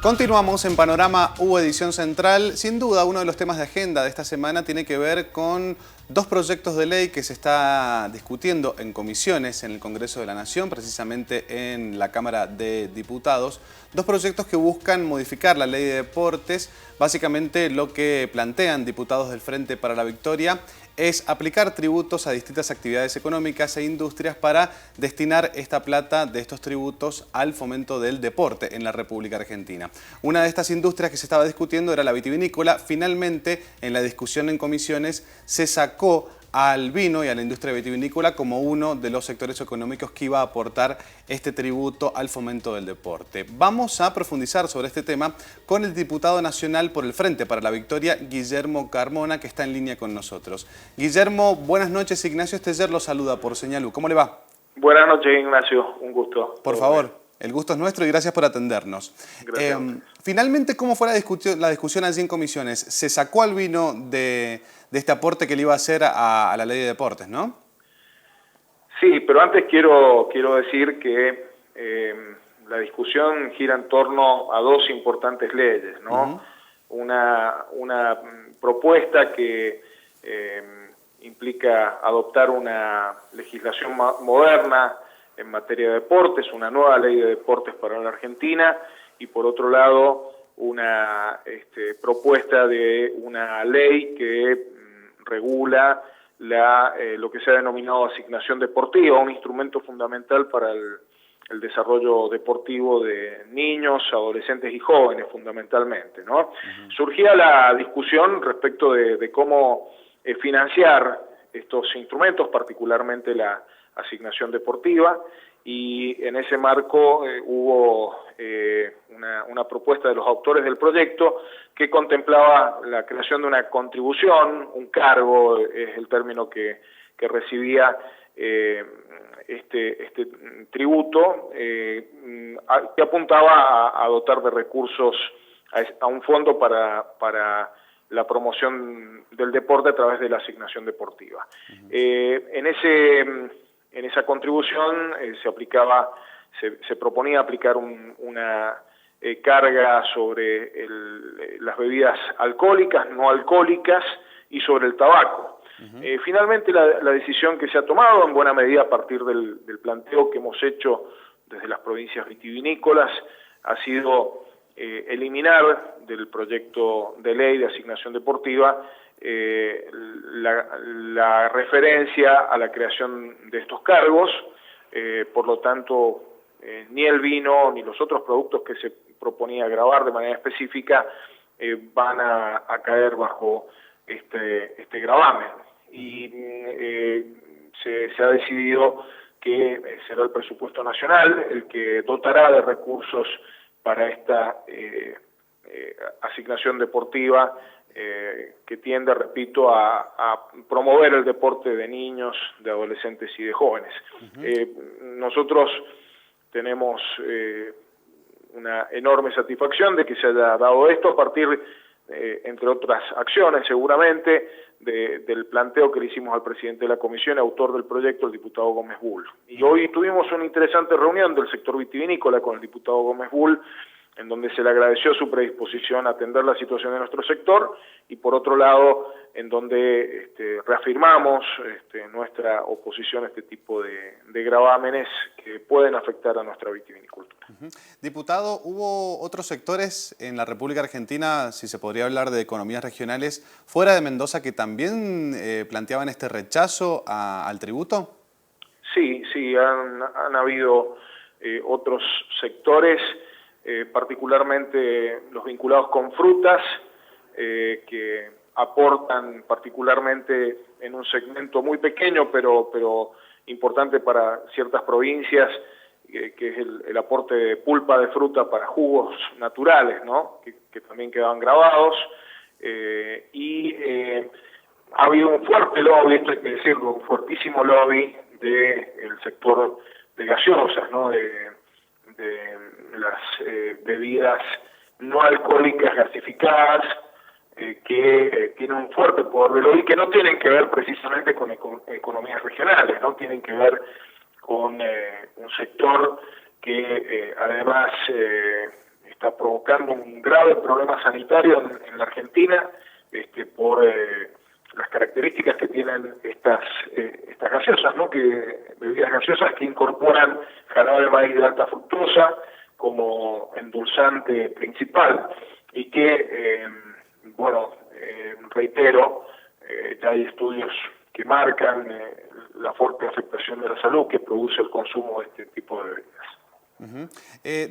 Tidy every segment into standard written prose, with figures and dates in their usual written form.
Continuamos en Panorama U Edición Central. Sin duda, uno de los temas de agenda de esta semana tiene que ver con dos proyectos de ley que se está discutiendo en comisiones en el Congreso de la Nación, precisamente en la Cámara de Diputados. Dos proyectos que buscan modificar la ley de deportes. Básicamente lo que plantean diputados del Frente para la Victoria es aplicar tributos a distintas actividades económicas e industrias para destinar esta plata de estos tributos al fomento del deporte en la República Argentina. Una de estas industrias que se estaba discutiendo era la vitivinícola. Finalmente, en la discusión en comisiones, se sacó al vino y a la industria vitivinícola como uno de los sectores económicos que iba a aportar este tributo al fomento del deporte. Vamos a profundizar sobre este tema con el diputado nacional por el Frente para la Victoria, Guillermo Carmona, que está en línea con nosotros. Guillermo, buenas noches. Ignacio Esteller lo saluda por Señal U. ¿Cómo le va? Buenas noches, Ignacio. Un gusto. Por favor. El gusto es nuestro y gracias por atendernos. Gracias. Finalmente, ¿cómo fue la discusión allí en comisiones? Se sacó al vino de este aporte que le iba a hacer a la ley de deportes, ¿no? Sí, pero antes quiero decir que la discusión gira en torno a dos importantes leyes, ¿no? Una propuesta que implica adoptar una legislación moderna en materia de deportes, una nueva ley de deportes para la Argentina, y por otro lado una propuesta de una ley que regula lo que se ha denominado asignación deportiva, un instrumento fundamental para el desarrollo deportivo de niños, adolescentes y jóvenes fundamentalmente, ¿no? Surgía la discusión respecto de cómo financiar estos instrumentos, particularmente la asignación deportiva, y en ese marco hubo una propuesta de los autores del proyecto que contemplaba la creación de una contribución, un cargo, es el término que recibía este tributo, que apuntaba a dotar de recursos a un fondo para la promoción del deporte a través de la asignación deportiva. En esa contribución se proponía aplicar una carga sobre las bebidas alcohólicas, no alcohólicas y sobre el tabaco. Finalmente la decisión que se ha tomado, en buena medida a partir del planteo que hemos hecho desde las provincias vitivinícolas, ha sido eliminar del proyecto de ley de asignación deportiva la referencia a la creación de estos cargos. Por lo tanto, ni el vino ni los otros productos que se proponía gravar de manera específica van a caer bajo este gravamen. Y se ha decidido que será el presupuesto nacional el que dotará de recursos para esta asignación deportiva que tiende, repito, a promover el deporte de niños, de adolescentes y de jóvenes. Nosotros tenemos una enorme satisfacción de que se haya dado esto a partir, entre otras acciones seguramente, del planteo que le hicimos al presidente de la comisión, autor del proyecto, el diputado Gómez Bull. Y hoy tuvimos una interesante reunión del sector vitivinícola con el diputado Gómez Bull, en donde se le agradeció su predisposición a atender la situación de nuestro sector, y por otro lado, en donde reafirmamos nuestra oposición a este tipo de gravámenes que pueden afectar a nuestra vitivinicultura. Diputado, ¿hubo otros sectores en la República Argentina, si se podría hablar de economías regionales, fuera de Mendoza, que también planteaban este rechazo al tributo? Sí, han habido otros sectores, particularmente los vinculados con frutas, que aportan particularmente en un segmento muy pequeño, pero importante para ciertas provincias, que es el aporte de pulpa de fruta para jugos naturales, ¿no? que también quedaban grabados, y ha habido un fuerte lobby, esto hay que decirlo, un fuertísimo lobby del sector de gaseosas, ¿no? de las bebidas no alcohólicas gasificadas, que tienen un fuerte poder de lobby, que no tienen que ver precisamente con economías regionales, no tienen que ver con un sector que además está provocando un grave problema sanitario en la Argentina por las características que tienen estas gaseosas, ¿no? Bebidas gaseosas que incorporan jarabe de maíz de alta fructosa como endulzante principal y que, reitero, ya hay estudios que marcan la fuerte afectación de la salud que produce el consumo de este tipo de bebidas.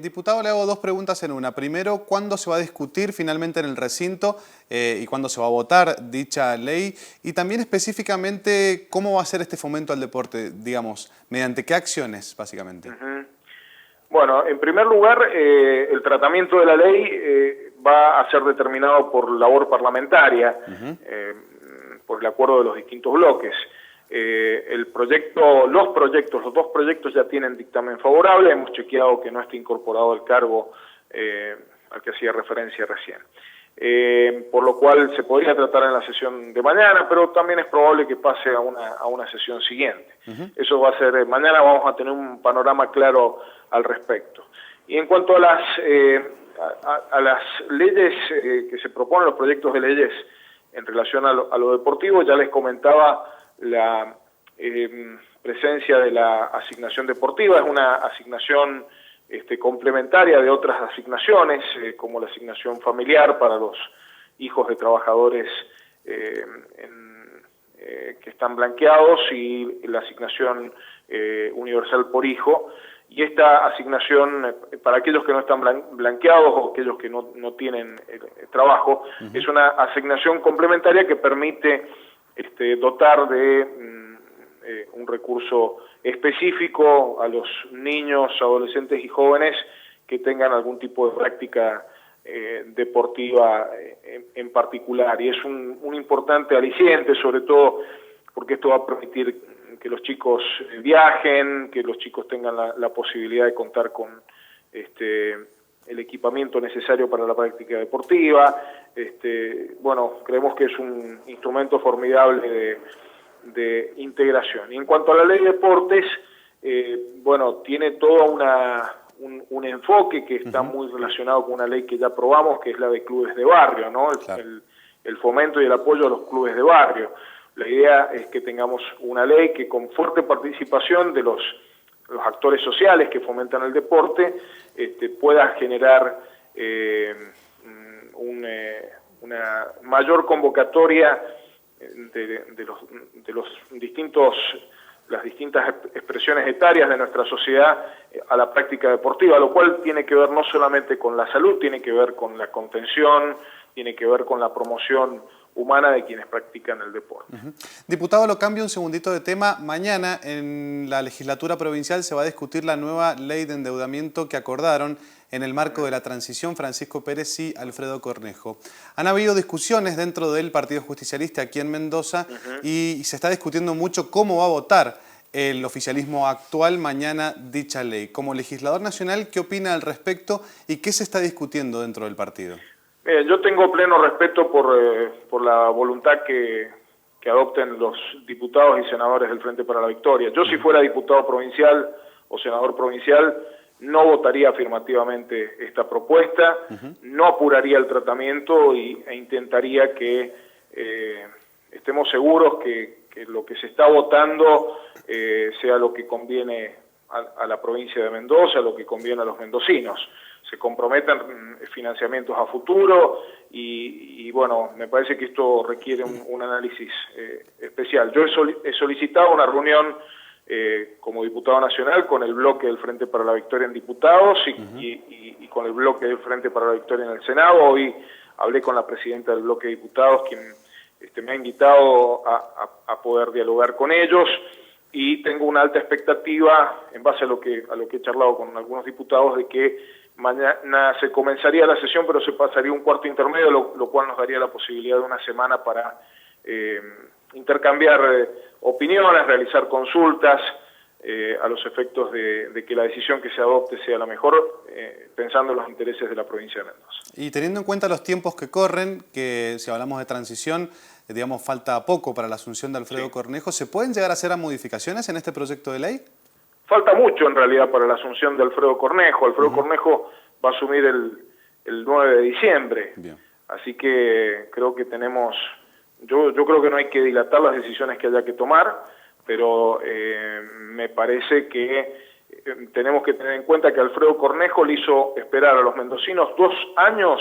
Diputado, le hago dos preguntas en una. Primero, ¿cuándo se va a discutir finalmente en el recinto y cuándo se va a votar dicha ley? Y también específicamente, ¿cómo va a ser este fomento al deporte? Digamos, ¿mediante qué acciones, básicamente? Bueno, en primer lugar, el tratamiento de la ley va a ser determinado por labor parlamentaria, por el acuerdo de los distintos bloques. Los dos proyectos ya tienen dictamen favorable, hemos chequeado que no esté incorporado el cargo al que hacía referencia recién. Por lo cual se podría tratar en la sesión de mañana, pero también es probable que pase a una sesión siguiente. Eso va a ser, mañana vamos a tener un panorama claro al respecto. Y en cuanto a las leyes que se proponen, los proyectos de leyes en relación a lo deportivo, ya les comentaba la presencia de la asignación deportiva, es una asignación complementaria de otras asignaciones, como la asignación familiar para los hijos de trabajadores que están blanqueados y la asignación universal por hijo. Y esta asignación, para aquellos que no están blanqueados o aquellos que no tienen trabajo, es una asignación complementaria que permite dotar de un recurso específico a los niños, adolescentes y jóvenes que tengan algún tipo de práctica deportiva en particular. Y es un importante aliciente, sobre todo porque esto va a permitir que los chicos viajen, que los chicos tengan la posibilidad de contar con el equipamiento necesario para la práctica deportiva. Creemos que es un instrumento formidable de integración. Y en cuanto a la ley de deportes, tiene todo un enfoque que está muy relacionado con una ley que ya aprobamos, que es la de clubes de barrio, ¿no? El fomento y el apoyo a los clubes de barrio. La idea es que tengamos una ley que con fuerte participación de los actores sociales que fomentan el deporte pueda generar una mayor convocatoria las distintas expresiones etarias de nuestra sociedad a la práctica deportiva, lo cual tiene que ver no solamente con la salud, tiene que ver con la contención, tiene que ver con la promoción humana de quienes practican el deporte. Diputado, lo cambio un segundito de tema. Mañana en la legislatura provincial se va a discutir la nueva ley de endeudamiento que acordaron en el marco de la transición Francisco Pérez y Alfredo Cornejo. Han habido discusiones dentro del Partido Justicialista aquí en Mendoza y se está discutiendo mucho cómo va a votar el oficialismo actual mañana dicha ley. Como legislador nacional, ¿qué opina al respecto y qué se está discutiendo dentro del partido? Yo tengo pleno respeto por la voluntad que adopten los diputados y senadores del Frente para la Victoria. Yo, si fuera diputado provincial o senador provincial, no votaría afirmativamente esta propuesta, no apuraría el tratamiento e intentaría que estemos seguros que lo que se está votando sea lo que conviene a la provincia de Mendoza, lo que conviene a los mendocinos. Se comprometen financiamientos a futuro y me parece que esto requiere un análisis especial. Yo he solicitado una reunión como diputado nacional con el bloque del Frente para la Victoria en diputados y con el bloque del Frente para la Victoria en el Senado. Hoy hablé con la presidenta del bloque de diputados, quien me ha invitado a poder dialogar con ellos, y tengo una alta expectativa, en base a lo que he charlado con algunos diputados, de que mañana se comenzaría la sesión, pero se pasaría un cuarto intermedio, lo cual nos daría la posibilidad de una semana para intercambiar opiniones, realizar consultas a los efectos de que la decisión que se adopte sea la mejor, pensando en los intereses de la provincia de Mendoza. Y teniendo en cuenta los tiempos que corren, que si hablamos de transición, digamos, falta poco para la asunción de Alfredo Cornejo, ¿se pueden llegar a hacer modificaciones en este proyecto de ley? Falta mucho, en realidad, para la asunción de Alfredo Cornejo. Alfredo Cornejo va a asumir el 9 de diciembre. Bien. Así que creo que tenemos, yo creo que no hay que dilatar las decisiones que haya que tomar, pero me parece que tenemos que tener en cuenta que Alfredo Cornejo le hizo esperar a los mendocinos 2 años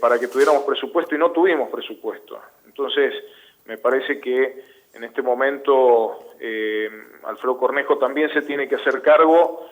para que tuviéramos presupuesto y no tuvimos presupuesto. Entonces, me parece que en este momento Alfredo Cornejo también se tiene que hacer cargo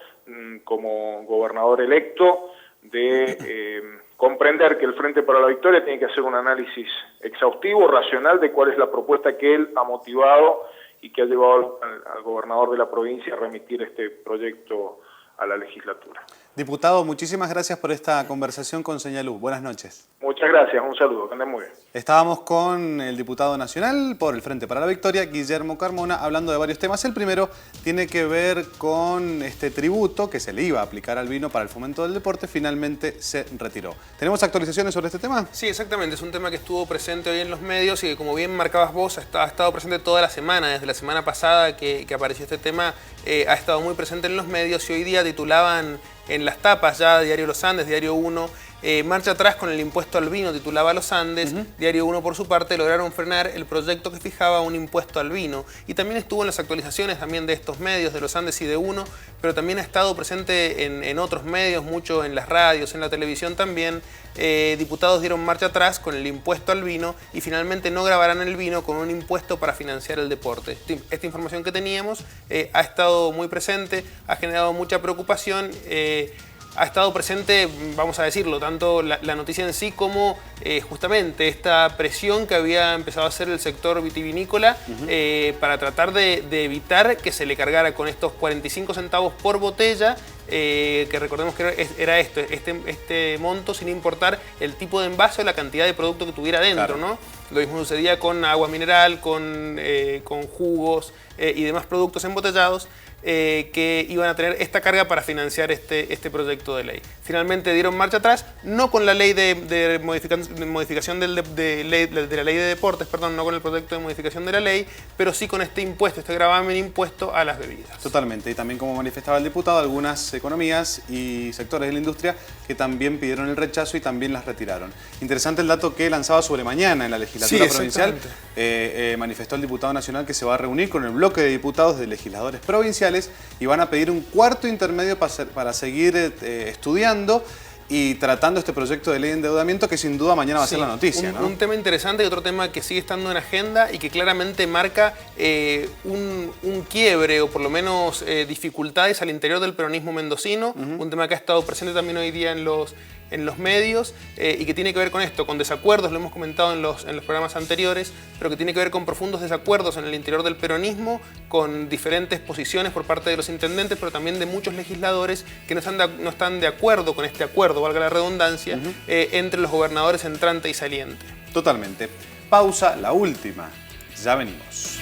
como gobernador electo de comprender que el Frente para la Victoria tiene que hacer un análisis exhaustivo, racional, de cuál es la propuesta que él ha motivado y que ha llevado al gobernador de la provincia a remitir este proyecto a la legislatura. Diputado, muchísimas gracias por esta conversación con Señalú. Buenas noches. Muchas gracias, un saludo, que anden muy bien. Estábamos con el diputado nacional por el Frente para la Victoria, Guillermo Carmona, hablando de varios temas. El primero tiene que ver con este tributo que se le iba a aplicar al vino para el fomento del deporte, finalmente se retiró. ¿Tenemos actualizaciones sobre este tema? Sí, exactamente. Es un tema que estuvo presente hoy en los medios y que, como bien marcabas vos, ha estado presente toda la semana. Desde la semana pasada que apareció este tema, ha estado muy presente en los medios y hoy día titulaban en las tapas ya Diario Los Andes, Diario 1, marcha atrás con el impuesto al vino, titulaba Los Andes. Diario 1, por su parte, lograron frenar el proyecto que fijaba un impuesto al vino. Y también estuvo en las actualizaciones también de estos medios, de Los Andes y de 1, pero también ha estado presente en otros medios, mucho en las radios, en la televisión también. Diputados dieron marcha atrás con el impuesto al vino y finalmente no grabarán el vino con un impuesto para financiar el deporte. Esta información que teníamos ha estado muy presente, ha generado mucha preocupación. Ha estado presente, vamos a decirlo, tanto la noticia en sí como justamente esta presión que había empezado a hacer el sector vitivinícola para tratar de evitar que se le cargara con estos 45 centavos por botella, que recordemos que era este monto sin importar el tipo de envase o la cantidad de producto que tuviera dentro, claro, ¿no? Lo mismo sucedía con agua mineral, con jugos y demás productos embotellados, que iban a tener esta carga para financiar este proyecto de ley. Finalmente dieron marcha atrás, no con la ley de modificación de la ley de deportes, perdón, no con el proyecto de modificación de la ley, pero sí con este impuesto, este gravamen impuesto a las bebidas. Totalmente, y también, como manifestaba el diputado, algunas economías y sectores de la industria que también pidieron el rechazo y también las retiraron. Interesante el dato que lanzaba sobre mañana en la legislatura provincial. Manifestó el diputado nacional que se va a reunir con el bloque de diputados de legisladores provinciales y van a pedir un cuarto intermedio para seguir estudiando y tratando este proyecto de ley de endeudamiento que sin duda mañana va a ser la noticia, ¿no? Un tema interesante y otro tema que sigue estando en agenda y que claramente marca un quiebre o por lo menos dificultades al interior del peronismo mendocino, un tema que ha estado presente también hoy día en los medios y que tiene que ver con esto, con desacuerdos, lo hemos comentado en los programas anteriores, pero que tiene que ver con profundos desacuerdos en el interior del peronismo, con diferentes posiciones por parte de los intendentes, pero también de muchos legisladores que no están de acuerdo con este acuerdo, valga la redundancia, entre los gobernadores entrante y saliente. Totalmente. Pausa, la última. Ya venimos.